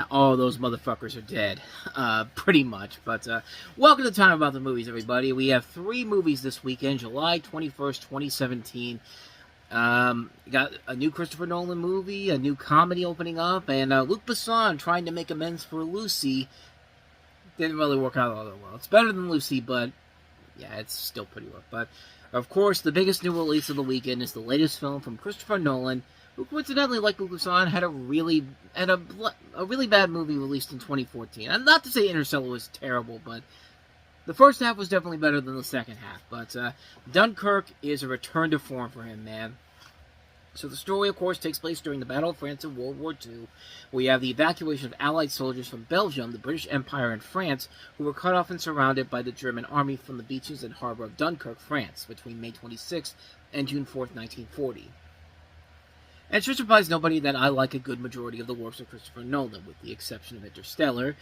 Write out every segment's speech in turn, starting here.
Yeah, all those motherfuckers are dead, pretty much. But welcome to Time About the Movies, everybody. We have 3 movies this weekend, July 21st, 2017. Got a new Christopher Nolan movie, a new comedy opening up, and Luc Besson trying to make amends for Lucy. Didn't really work out all that well. It's better than Lucy, but yeah, it's still pretty rough. But of course, the biggest new release of the weekend is the latest film from Christopher Nolan, who coincidentally, like Luc Besson, had a really bad movie released in 2014. And not to say Interstellar was terrible, but the first half was definitely better than the second half. But Dunkirk is a return to form for him, man. So the story, of course, takes place during the Battle of France in World War II, where you have the evacuation of Allied soldiers from Belgium, the British Empire, and France, who were cut off and surrounded by the German army from the beaches and harbor of Dunkirk, France, between May 26th and June 4th, 1940. And it should surprise nobody that I like a good majority of the works of Christopher Nolan, with the exception of Interstellar,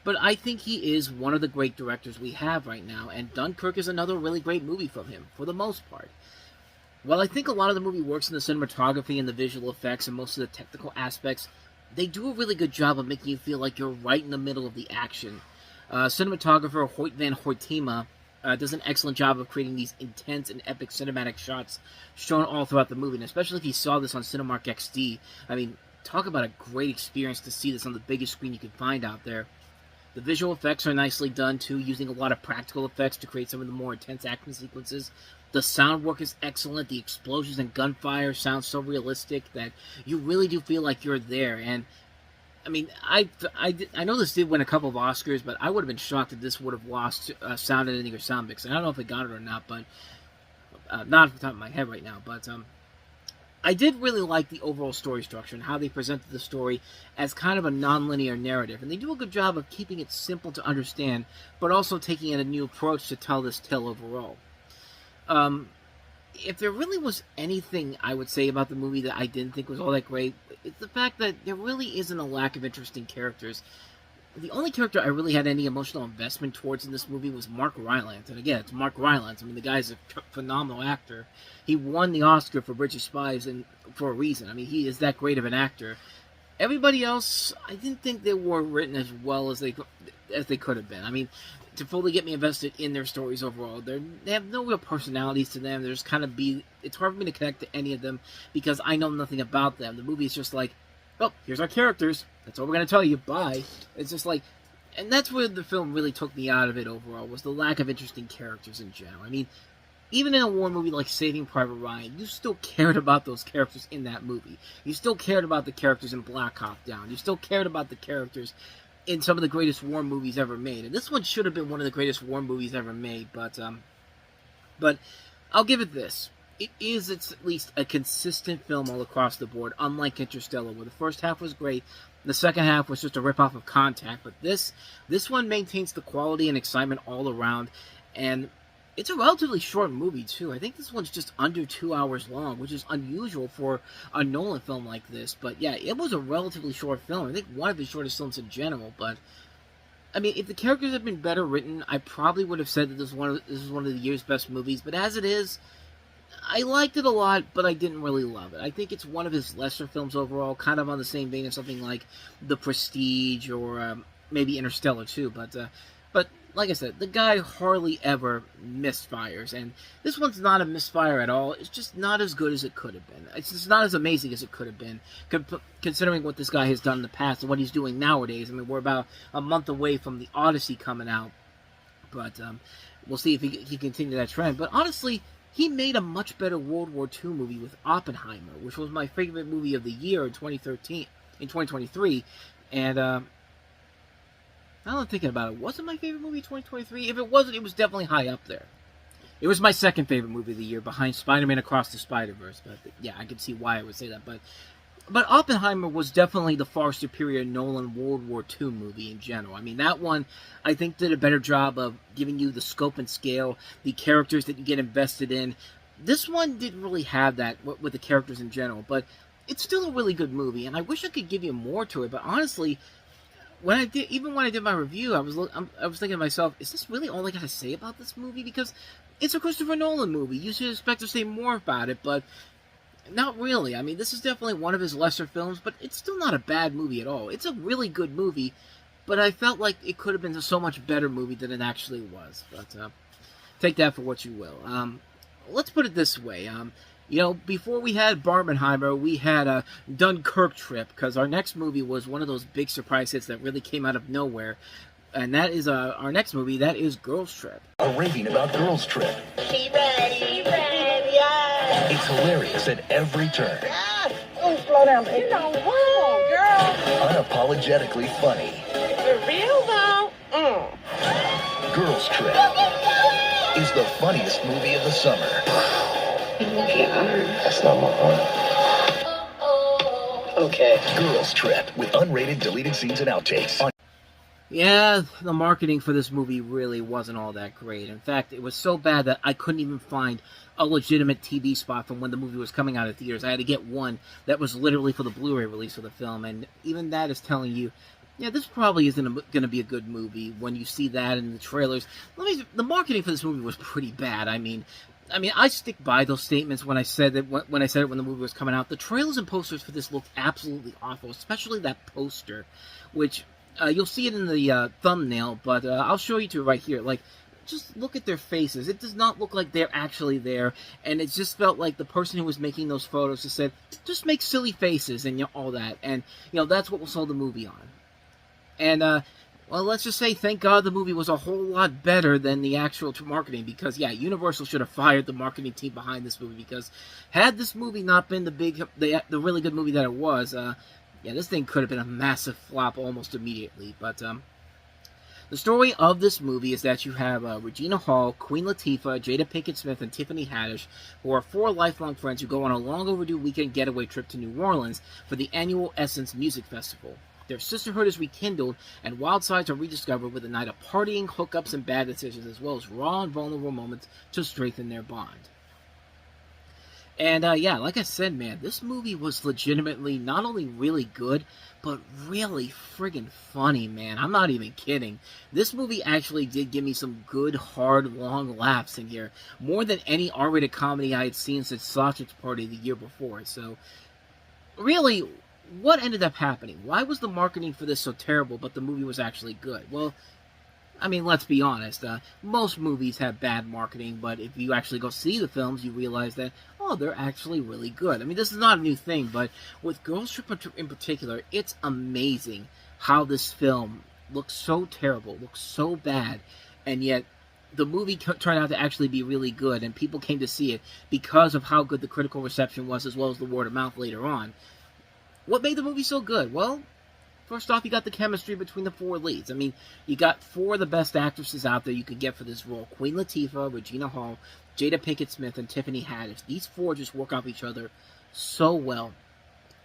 but I think he is one of the great directors we have right now, and Dunkirk is another really great movie from him, for the most part. While I think a lot of the movie works in the cinematography and the visual effects and most of the technical aspects, they do a really good job of making you feel like you're right in the middle of the action. Cinematographer Hoyt van Hoytema does an excellent job of creating these intense and epic cinematic shots shown all throughout the movie, and especially if you saw this on Cinemark XD. I mean, talk about a great experience to see this on the biggest screen you could find out there. The visual effects are nicely done, too, using a lot of practical effects to create some of the more intense action sequences. The sound work is excellent. The explosions and gunfire sound so realistic that you really do feel like you're there. And, I mean, I know this did win a couple of Oscars, but I would have been shocked if this would have lost sound editing or sound mixing. I don't know if it got it or not, but not off the top of my head right now. But I did really like the overall story structure and how they presented the story as kind of a non-linear narrative. And they do a good job of keeping it simple to understand, but also taking a new approach to tell this tale overall. If there really was anything I would say about the movie that I didn't think was all that great, it's the fact that there really isn't a lack of interesting characters. The only character I really had any emotional investment towards in this movie was Mark Rylance. And again, it's Mark Rylance. I mean, the guy's a phenomenal actor. He won the Oscar for Bridge of Spies and for a reason. I mean, he is that great of an actor. Everybody else, I didn't think they were written as well as they could have been. I mean, to fully get me invested in their stories overall, they have no real personalities to them. They're just kind of it's hard for me to connect to any of them because I know nothing about them. The movie is just like, oh, here's our characters. That's all we're going to tell you. Bye. It's just like, and that's where the film really took me out of it overall, was the lack of interesting characters in general. I mean, even in a war movie like Saving Private Ryan, you still cared about those characters in that movie. You still cared about the characters in Black Hawk Down. You still cared about the characters in some of the greatest war movies ever made. And this one should have been one of the greatest war movies ever made, but I'll give it this. It is at least a consistent film all across the board, unlike Interstellar, where the first half was great, the second half was just a ripoff of Contact, but this one maintains the quality and excitement all around, and it's a relatively short movie, too. I think this one's just under 2 hours long, which is unusual for a Nolan film like this. But yeah, it was a relatively short film. I think one of his shortest films in general. But, I mean, if the characters had been better written, I probably would have said that this is one of the year's best movies. But as it is, I liked it a lot, but I didn't really love it. I think it's one of his lesser films overall, kind of on the same vein as something like The Prestige or maybe Interstellar, too. But like I said, the guy hardly ever misfires, and this one's not a misfire at all. It's just not as good as it could have been. It's just not as amazing as it could have been, considering what this guy has done in the past and what he's doing nowadays. I mean, we're about a month away from The Odyssey coming out, but we'll see if he can continue that trend. But honestly, he made a much better World War II movie with Oppenheimer, which was my favorite movie of the year in 2023, and now I'm thinking about it, was it my favorite movie of 2023? If it wasn't, it was definitely high up there. It was my second favorite movie of the year, behind Spider-Man Across the Spider-Verse. But yeah, I can see why I would say that. But Oppenheimer was definitely the far superior Nolan World War II movie in general. I mean, that one, I think, did a better job of giving you the scope and scale, the characters that you get invested in. This one didn't really have that with the characters in general, but it's still a really good movie, and I wish I could give you more to it, but honestly, when I did my review, I was thinking to myself, is this really all I got to say about this movie? Because it's a Christopher Nolan movie. You should expect to say more about it, but Not really. I mean, this is definitely one of his lesser films, but it's still not a bad movie at all. It's a really good movie, but I felt like it could have been a so much better movie than it actually was. But take that for what you will. Let's put it this way. Before we had Barbenheimer, we had a Dunkirk trip, because our next movie was one of those big surprise hits that really came out of nowhere. And that is our next movie, that is Girls Trip. A raving about Girls Trip. She ready, yeah. It's hilarious at every turn. Yeah. Oh, slow down, baby. You know what, girl? Unapologetically funny. For real, though? Girls Trip is the funniest movie of the summer. That's not my arm. Okay. Girls Trip with unrated, deleted scenes and outtakes. Yeah, the marketing for this movie really wasn't all that great. In fact, it was so bad that I couldn't even find a legitimate TV spot from when the movie was coming out of theaters. I had to get one that was literally for the Blu-ray release of the film, and even that is telling you, yeah, this probably isn't going to be a good movie when you see that in the trailers. The marketing for this movie was pretty bad. I mean, I stick by those statements when I said it when the movie was coming out. The trailers and posters for this looked absolutely awful, especially that poster, which you'll see it in the thumbnail, but I'll show you two right here. Like, just look at their faces. It does not look like they're actually there, and it just felt like the person who was making those photos just said, just make silly faces and all that, and that's what we'll sell the movie on. And well, let's just say, thank God the movie was a whole lot better than the actual marketing, because, yeah, Universal should have fired the marketing team behind this movie, because had this movie not been the really good movie that it was, yeah, this thing could have been a massive flop almost immediately. But the story of this movie is that you have Regina Hall, Queen Latifah, Jada Pinkett Smith, and Tiffany Haddish, who are four lifelong friends who go on a long overdue weekend getaway trip to New Orleans for the annual Essence Music Festival. Their sisterhood is rekindled, and wild sides are rediscovered with a night of partying, hookups, and bad decisions, as well as raw and vulnerable moments to strengthen their bond. And, yeah, like I said, man, this movie was legitimately not only really good, but really friggin' funny, man. I'm not even kidding. This movie actually did give me some good, hard, long laughs in here. More than any R-rated comedy I had seen since Sausage Party the year before. So, really, what ended up happening? Why was the marketing for this so terrible, but the movie was actually good? Well, I mean, let's be honest. Most movies have bad marketing, but if you actually go see the films, you realize that, oh, they're actually really good. I mean, this is not a new thing, but with Girls Trip in particular, it's amazing how this film looks so terrible, looks so bad, and yet the movie turned out to actually be really good, and people came to see it because of how good the critical reception was, as well as the word of mouth later on. What made the movie so good? Well, first off, you got the chemistry between the four leads. I mean, you got four of the best actresses out there you could get for this role. Queen Latifah, Regina Hall, Jada Pinkett Smith, and Tiffany Haddish. These four just work off each other so well.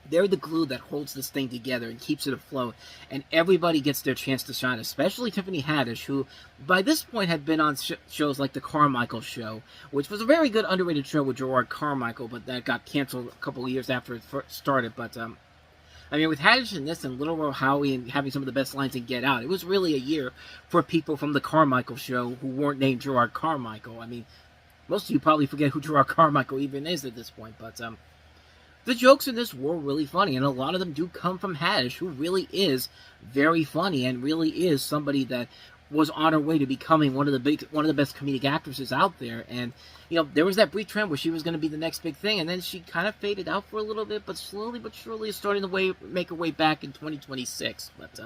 They're the glue that holds this thing together and keeps it afloat. And everybody gets their chance to shine, especially Tiffany Haddish, who by this point had been on shows like The Carmichael Show, which was a very good underrated show with Gerard Carmichael, but that got canceled a couple of years after it first started. But, I mean, with Haddish in this and Little Ro Howie and having some of the best lines in Get Out, it was really a year for people from The Carmichael Show who weren't named Gerard Carmichael. I mean, most of you probably forget who Gerard Carmichael even is at this point, but the jokes in this were really funny, and a lot of them do come from Haddish, who really is very funny and really is somebody that was on her way to becoming one of the best comedic actresses out there. And there was that brief trend where she was going to be the next big thing, and then she kind of faded out for a little bit, but slowly but surely is starting to make her way back in 2026. But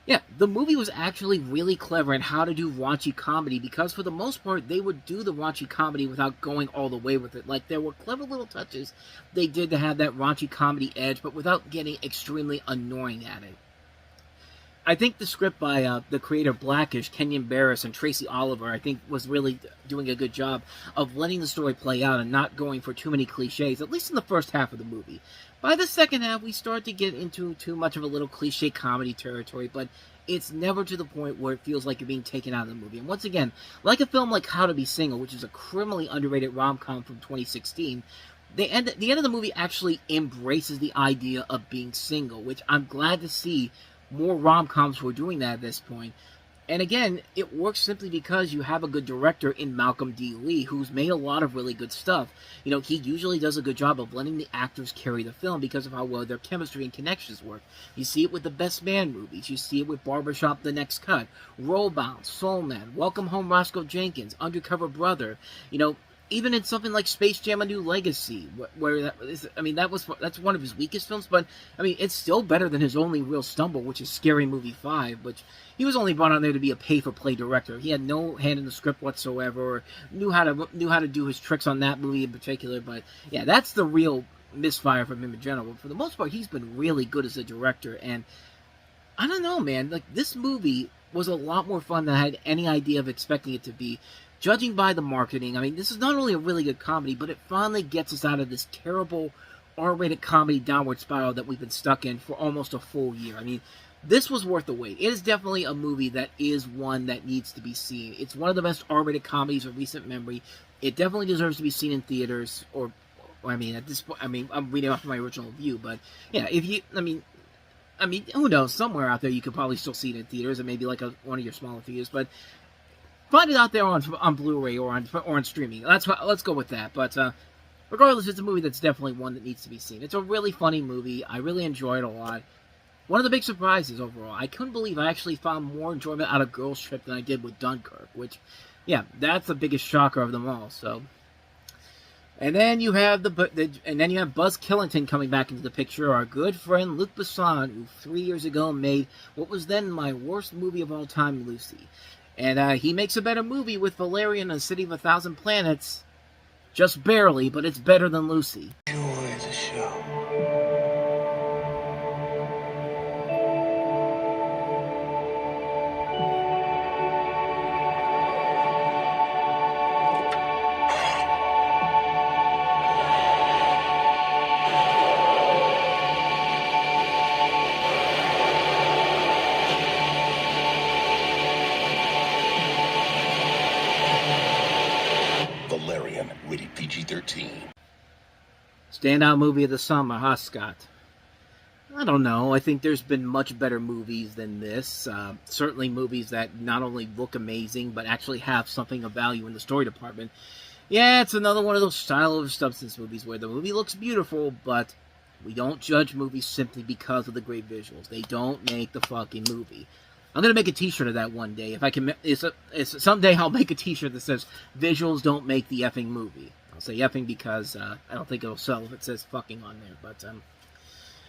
yeah, the movie was actually really clever in how to do raunchy comedy, because for the most part, they would do the raunchy comedy without going all the way with it. Like, there were clever little touches they did to have that raunchy comedy edge, but without getting extremely annoying at it. I think the script by the creator Blackish, Kenyon Barris, and Tracy Oliver, I think, was really doing a good job of letting the story play out and not going for too many cliches, at least in the first half of the movie. By the second half, we start to get into too much of a little cliche comedy territory, but it's never to the point where it feels like you're being taken out of the movie. And once again, like a film like How to Be Single, which is a criminally underrated rom-com from 2016, the end of the movie actually embraces the idea of being single, which I'm glad to see more rom-coms who are doing that at this point. And again, it works simply because you have a good director in Malcolm D. Lee, who's made a lot of really good stuff. You know, he usually does a good job of letting the actors carry the film because of how well their chemistry and connections work. You see it with the Best Man movies. You see it with Barbershop, The Next Cut, Rollbound, Soul Man, Welcome Home, Roscoe Jenkins, Undercover Brother. You know, even in something like Space Jam: A New Legacy, where that is, I mean, that's one of his weakest films, but I mean, it's still better than his only real stumble, which is Scary Movie 5, which he was only brought on there to be a pay-for-play director. He had no hand in the script whatsoever, or knew how to do his tricks on that movie in particular. But yeah, that's the real misfire from him in general. But for the most part, he's been really good as a director, and I don't know, man. Like, this movie was a lot more fun than I had any idea of expecting it to be. Judging by the marketing, I mean, this is not only a really good comedy, but it finally gets us out of this terrible R-rated comedy downward spiral that we've been stuck in for almost a full year. I mean, this was worth the wait. It is definitely a movie that is one that needs to be seen. It's one of the best R-rated comedies of recent memory. It definitely deserves to be seen in theaters, or I mean, at this point, I mean, I'm reading off my original review, but yeah, if you, I mean, who knows? Somewhere out there, you could probably still see it in theaters, and maybe like one of your smaller theaters, but find it out there on Blu-ray or on streaming. Let's go with that. But regardless, it's a movie that's definitely one that needs to be seen. It's a really funny movie. I really enjoy it a lot. One of the big surprises overall. I couldn't believe I actually found more enjoyment out of Girls Trip than I did with Dunkirk. Which, yeah, that's the biggest shocker of them all. So, and then you have Buzz Killington coming back into the picture. Our good friend Luc Besson, who 3 years ago made what was then my worst movie of all time, Lucy. And he makes a better movie with Valerian and City of a Thousand Planets. Just barely, but it's better than Lucy. Enjoy the show. Valerian, rated PG-13. Standout movie of the summer, huh, Scott? I don't know. I think there's been much better movies than this. Certainly movies that not only look amazing, but actually have something of value in the story department. Yeah, it's another one of those style over substance movies where the movie looks beautiful, but we don't judge movies simply because of the great visuals. They don't make the fucking movie. I'm gonna make a T-shirt of that one day. If I can, someday I'll make a T-shirt that says "Visuals don't make the effing movie." I'll say effing because I don't think it'll sell if it says fucking on there.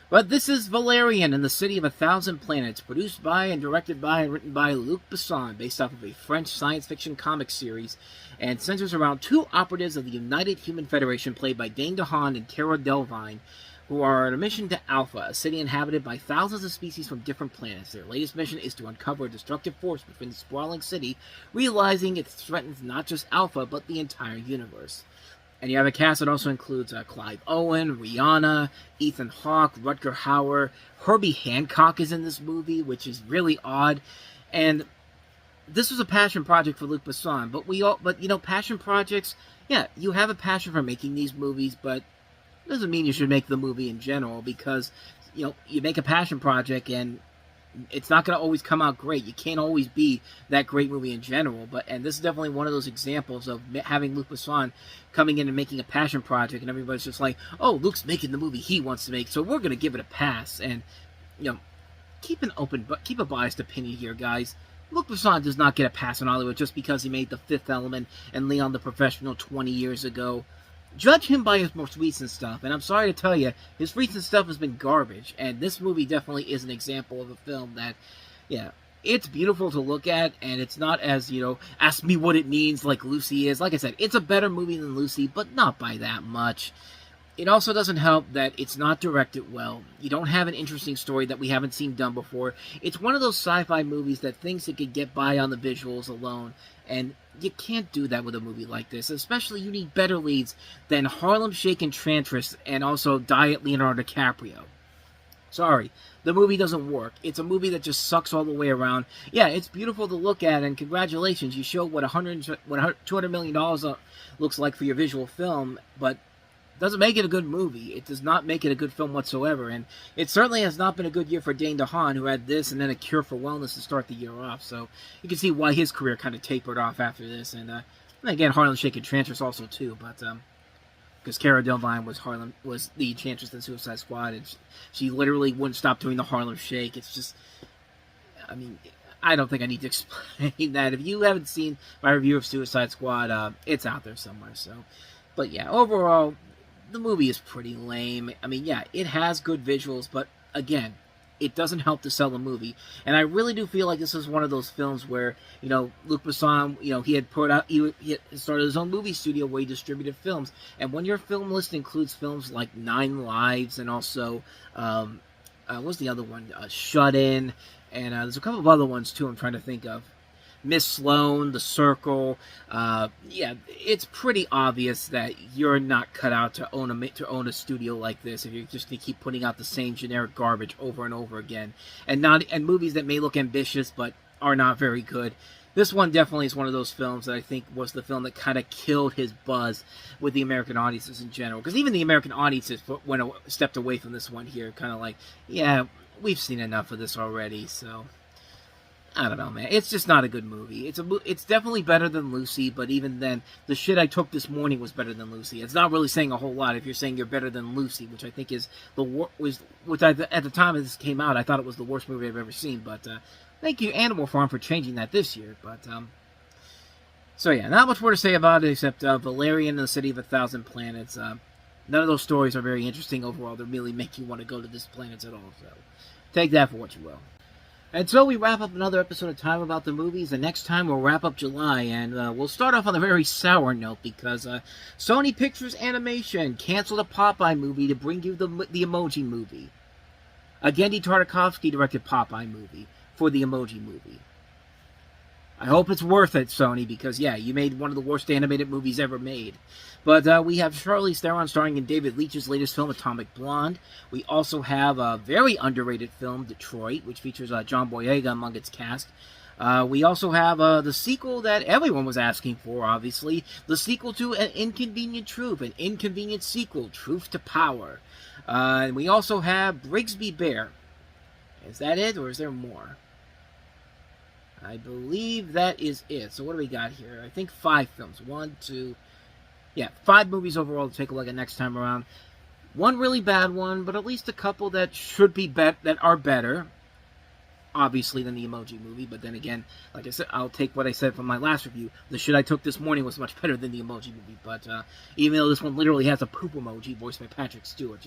But this is Valerian and the City of a Thousand Planets, produced by and directed by and written by Luc Besson, based off of a French science fiction comic series, and centers around two operatives of the United Human Federation, played by Dane DeHaan and Cara Delevingne, who are on a mission to Alpha, a city inhabited by thousands of species from different planets. Their latest mission is to uncover a destructive force within the sprawling city, realizing it threatens not just Alpha, but the entire universe. And you have a cast that also includes Clive Owen, Rihanna, Ethan Hawke, Rutger Hauer. Herbie Hancock is in this movie, which is really odd. And this was a passion project for Luc Besson, but you know, passion projects, yeah, you have a passion for making these movies, but doesn't mean you should make the movie in general, because, you know, you make a passion project and it's not going to always come out great. You can't always be that great movie in general, and this is definitely one of those examples of having Luc Besson coming in and making a passion project, and everybody's just like, oh, Luc's making the movie he wants to make, so we're going to give it a pass. And, you know, keep a biased opinion here, guys. Luc Besson does not get a pass in Hollywood just because he made The Fifth Element and Leon the Professional 20 years ago. Judge him by his most recent stuff, and I'm sorry to tell you, his recent stuff has been garbage, and this movie definitely is an example of a film that, yeah, it's beautiful to look at, and it's not as, you know, ask me what it means like Lucy is. Like I said, it's a better movie than Lucy, but not by that much. It also doesn't help that it's not directed well. You don't have an interesting story that we haven't seen done before. It's one of those sci-fi movies that thinks it could get by on the visuals alone, and you can't do that with a movie like this. Especially, you need better leads than Harlem Shake Enchantress and also Diet Leonardo DiCaprio. Sorry, the movie doesn't work. It's a movie that just sucks all the way around. Yeah, it's beautiful to look at, and congratulations, you showed what $200 million looks like for your visual film, but doesn't make it a good movie. It does not make it a good film whatsoever, and it certainly has not been a good year for Dane DeHaan, who had this and then A Cure for Wellness to start the year off. So you can see why his career kind of tapered off after this, and again, Harlem Shake Enchantress also too, but because Cara Delevingne was the Enchantress in Suicide Squad, and she literally wouldn't stop doing the Harlem Shake. It's just, I mean, I don't think I need to explain that. If you haven't seen my review of Suicide Squad, it's out there somewhere. So, but yeah, overall, the movie is pretty lame. I mean, yeah, it has good visuals, but again, it doesn't help to sell the movie. And I really do feel like this is one of those films where, Luc Besson, he had he had started his own movie studio where he distributed films. And when your film list includes films like Nine Lives and also, what's the other one? Shut In. And there's a couple of other ones too I'm trying to think of. Miss Sloane, The Circle. Yeah, it's pretty obvious that you're not cut out to own a studio like this if you're just going to keep putting out the same generic garbage over and over again, and movies that may look ambitious but are not very good. This one definitely is one of those films that I think was the film that kind of killed his buzz with the American audiences in general. Because even the American audiences stepped away from this one here, kind of like, yeah, we've seen enough of this already, so I don't know, man. It's just not a good movie. It's definitely better than Lucy, but even then, The Shit I Took This Morning was better than Lucy. It's not really saying a whole lot if you're saying you're better than Lucy, which I think is at the time this came out, I thought it was the worst movie I've ever seen. But thank you, Animal Farm, for changing that this year. But so yeah, not much more to say about it except Valerian and the City of a Thousand Planets. None of those stories are very interesting overall. They really make you want to go to these planets at all. So take that for what you will. And so we wrap up another episode of Time About the Movies, and next time we'll wrap up July, and we'll start off on a very sour note, because Sony Pictures Animation canceled a Popeye movie to bring you the Emoji Movie. Genndy Tartakovsky directed Popeye movie for the Emoji Movie. I hope it's worth it, Sony, because, yeah, you made one of the worst animated movies ever made. But we have Charlize Theron starring in David Leitch's latest film, Atomic Blonde. We also have a very underrated film, Detroit, which features John Boyega among its cast. We also have the sequel that everyone was asking for, obviously. The sequel to An Inconvenient Truth, an inconvenient sequel, Truth to Power. And we also have Brigsby Bear. Is that it, or is there more? I believe that is it. So what do we got here? I think 5 films. 5 movies overall to take a look at next time around. One really bad one, but at least a couple that should be that are better, obviously, than the Emoji Movie. But then again, like I said, I'll take what I said from my last review. The Shit I Took This Morning was much better than the Emoji Movie. But even though this one literally has a poop emoji voiced by Patrick Stewart,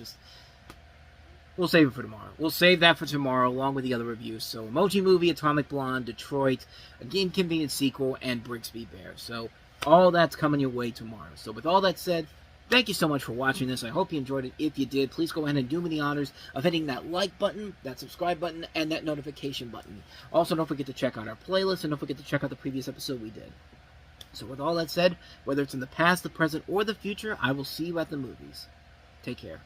we'll save it for tomorrow. We'll save that for tomorrow, along with the other reviews. So, Emoji Movie, Atomic Blonde, Detroit, an Inconvenient Sequel, and Brigsby Bear. So, all that's coming your way tomorrow. So, with all that said, thank you so much for watching this. I hope you enjoyed it. If you did, please go ahead and do me the honors of hitting that like button, that subscribe button, and that notification button. Also, don't forget to check out our playlist, and don't forget to check out the previous episode we did. So, with all that said, whether it's in the past, the present, or the future, I will see you at the movies. Take care.